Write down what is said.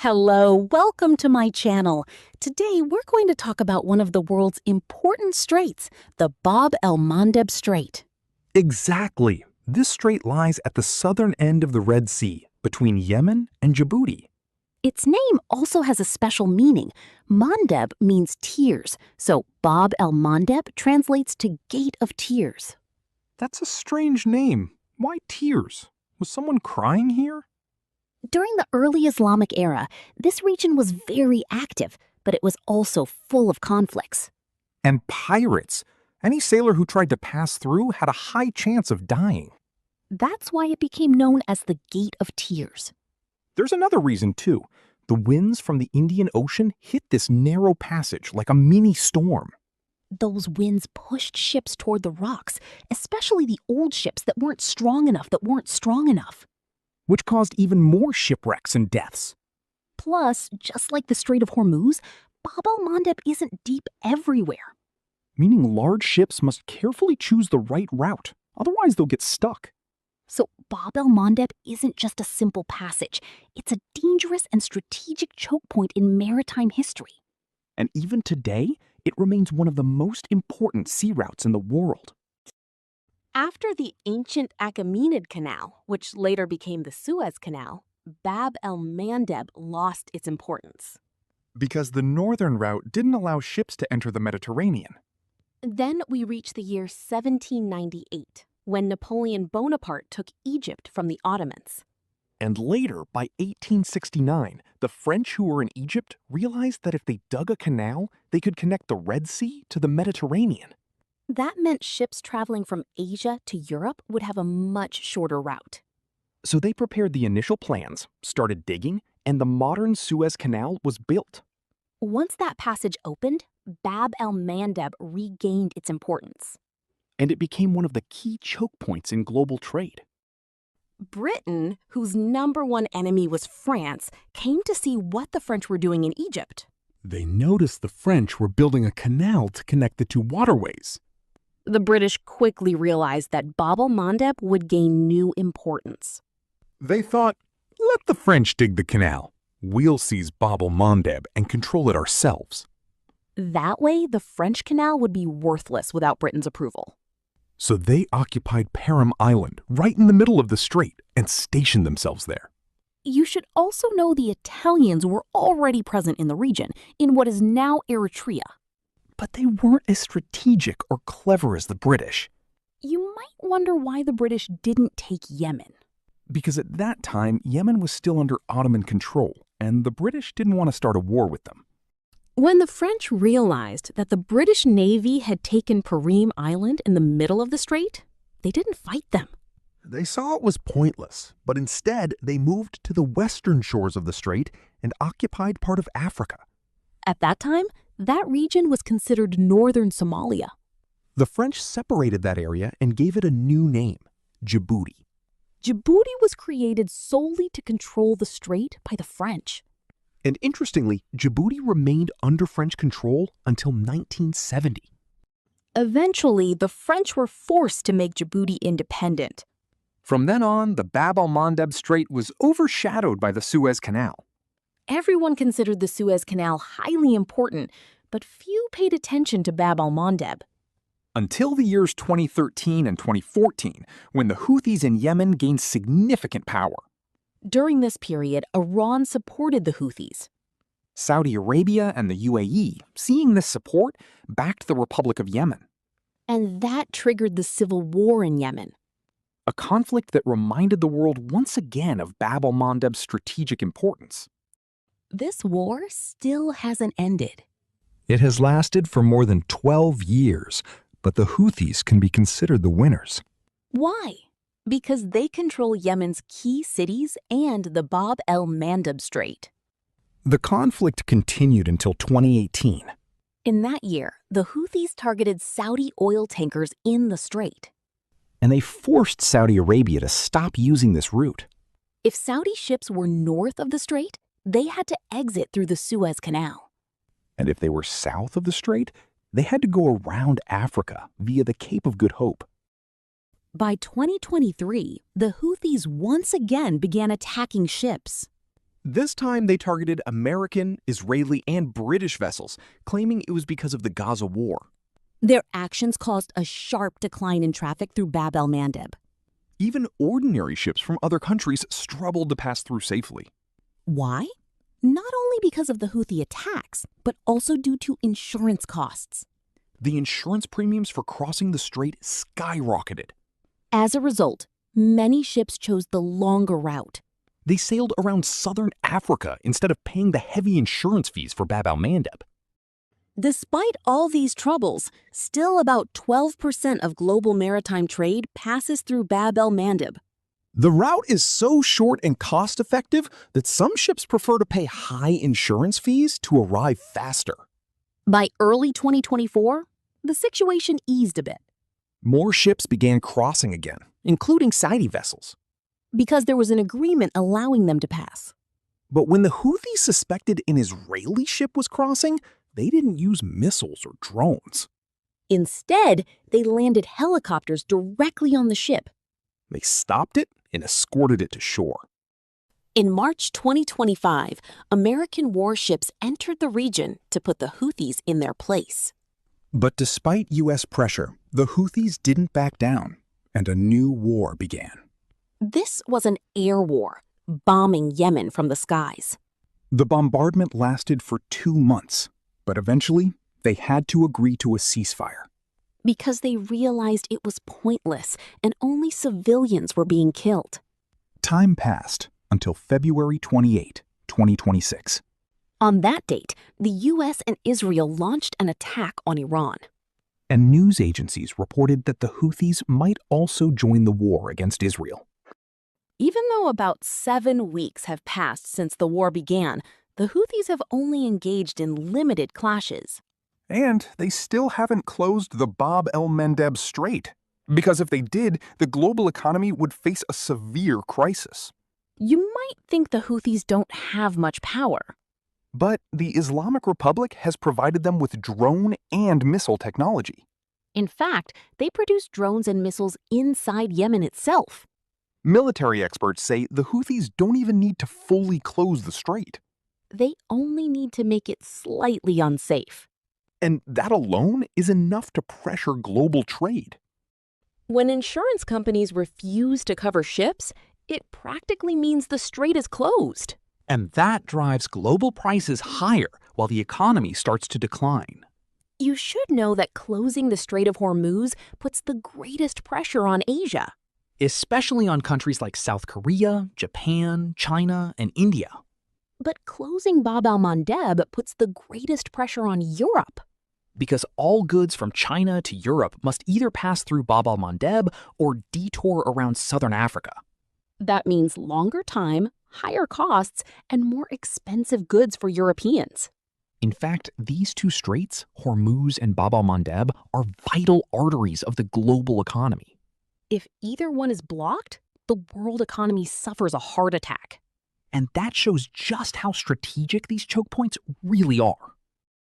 Hello, welcome to my channel. Today we're going to talk about one of the world's important straits, the Bab el-Mandeb Strait. Exactly. This strait lies at the southern end of the Red Sea, between Yemen and Djibouti. Its name also has a special meaning. Mandeb means tears, so Bab el-Mandeb translates to Gate of Tears. That's a strange name. Why tears? Was someone crying here? During the early Islamic era, this region was very active, but it was also full of conflicts. And pirates. Any sailor who tried to pass through had a high chance of dying. That's why it became known as the Gate of Tears. There's another reason, too. The winds from the Indian Ocean hit this narrow passage like a mini storm. Those winds pushed ships toward the rocks, especially the old ships that weren't strong enough. Which caused even more shipwrecks and deaths. Plus, just like the Strait of Hormuz, Bab el-Mandeb isn't deep everywhere. Meaning large ships must carefully choose the right route, otherwise they'll get stuck. So Bab el-Mandeb isn't just a simple passage. It's a dangerous and strategic choke point in maritime history. And even today, it remains one of the most important sea routes in the world. After the ancient Achaemenid Canal, which later became the Suez Canal, Bab el-Mandeb lost its importance. Because the northern route didn't allow ships to enter the Mediterranean. Then we reach the year 1798, when Napoleon Bonaparte took Egypt from the Ottomans. And later, by 1869, the French who were in Egypt realized that if they dug a canal, they could connect the Red Sea to the Mediterranean. That meant ships traveling from Asia to Europe would have a much shorter route. So they prepared the initial plans, started digging, and the modern Suez Canal was built. Once that passage opened, Bab el-Mandeb regained its importance. And it became one of the key choke points in global trade. Britain, whose #1 enemy was France, came to see what the French were doing in Egypt. They noticed the French were building a canal to connect the two waterways. The British quickly realized that Bab el-Mandeb would gain new importance. They thought, let the French dig the canal. We'll seize Bab el-Mandeb and control it ourselves. That way, the French canal would be worthless without Britain's approval. So they occupied Perim Island, right in the middle of the strait, and stationed themselves there. You should also know the Italians were already present in the region, in what is now Eritrea. But they weren't as strategic or clever as the British. You might wonder why the British didn't take Yemen. Because at that time, Yemen was still under Ottoman control, and the British didn't want to start a war with them. When the French realized that the British Navy had taken Perim Island in the middle of the strait, they didn't fight them. They saw it was pointless, but instead they moved to the western shores of the strait and occupied part of Africa. At that time, that region was considered northern Somalia. The French separated that area and gave it a new name, Djibouti. Djibouti was created solely to control the strait by the French. And interestingly, Djibouti remained under French control until 1970. Eventually, the French were forced to make Djibouti independent. From then on, the Bab el-Mandeb Strait was overshadowed by the Suez Canal. Everyone considered the Suez Canal highly important, but few paid attention to Bab el-Mandeb. Until the years 2013 and 2014, when the Houthis in Yemen gained significant power. During this period, Iran supported the Houthis. Saudi Arabia and the UAE, seeing this support, backed the Republic of Yemen. And that triggered the civil war in Yemen. A conflict that reminded the world once again of Bab el-Mandeb's strategic importance. This war still hasn't ended. It has lasted for more than 12 years, but the Houthis can be considered the winners. Why? Because they control Yemen's key cities and the Bab el-Mandeb Strait. The conflict continued until 2018. In that year, the Houthis targeted Saudi oil tankers in the strait. And they forced Saudi Arabia to stop using this route. If Saudi ships were north of the strait, they had to exit through the Suez Canal. And if they were south of the strait, they had to go around Africa via the Cape of Good Hope. By 2023, the Houthis once again began attacking ships. This time they targeted American, Israeli, and British vessels, claiming it was because of the Gaza war. Their actions caused a sharp decline in traffic through Bab el-Mandeb. Even ordinary ships from other countries struggled to pass through safely. Why? Not only because of the Houthi attacks, but also due to insurance costs. The insurance premiums for crossing the strait skyrocketed. As a result, many ships chose the longer route. They sailed around southern Africa instead of paying the heavy insurance fees for Bab el-Mandeb. Despite all these troubles, still about 12% of global maritime trade passes through Bab el-Mandeb. The route is so short and cost-effective that some ships prefer to pay high insurance fees to arrive faster. By early 2024, the situation eased a bit. More ships began crossing again, including Saudi vessels. Because there was an agreement allowing them to pass. But when the Houthis suspected an Israeli ship was crossing, they didn't use missiles or drones. Instead, they landed helicopters directly on the ship. They stopped it and escorted it to shore. In March 2025, American warships entered the region to put the Houthis in their place. But despite U.S. pressure, the Houthis didn't back down, and a new war began. This was an air war, bombing Yemen from the skies. The bombardment lasted for 2 months, but eventually they had to agree to a ceasefire. Because they realized it was pointless and only civilians were being killed. Time passed until February 28, 2026. On that date, the U.S. and Israel launched an attack on Iran. And news agencies reported that the Houthis might also join the war against Israel. Even though about 7 weeks have passed since the war began, the Houthis have only engaged in limited clashes. And they still haven't closed the Bab el-Mandeb Strait, because if they did, the global economy would face a severe crisis. You might think the Houthis don't have much power. But the Islamic Republic has provided them with drone and missile technology. In fact, they produce drones and missiles inside Yemen itself. Military experts say the Houthis don't even need to fully close the strait. They only need to make it slightly unsafe. And that alone is enough to pressure global trade. When insurance companies refuse to cover ships, it practically means the strait is closed. And that drives global prices higher while the economy starts to decline. You should know that closing the Strait of Hormuz puts the greatest pressure on Asia. Especially on countries like South Korea, Japan, China, and India. But closing Bab el-Mandeb puts the greatest pressure on Europe. Because all goods from China to Europe must either pass through Bab el-Mandeb or detour around southern Africa. That means longer time, higher costs, and more expensive goods for Europeans. In fact, these two straits, Hormuz and Bab el-Mandeb, are vital arteries of the global economy. If either one is blocked, the world economy suffers a heart attack. And that shows just how strategic these choke points really are.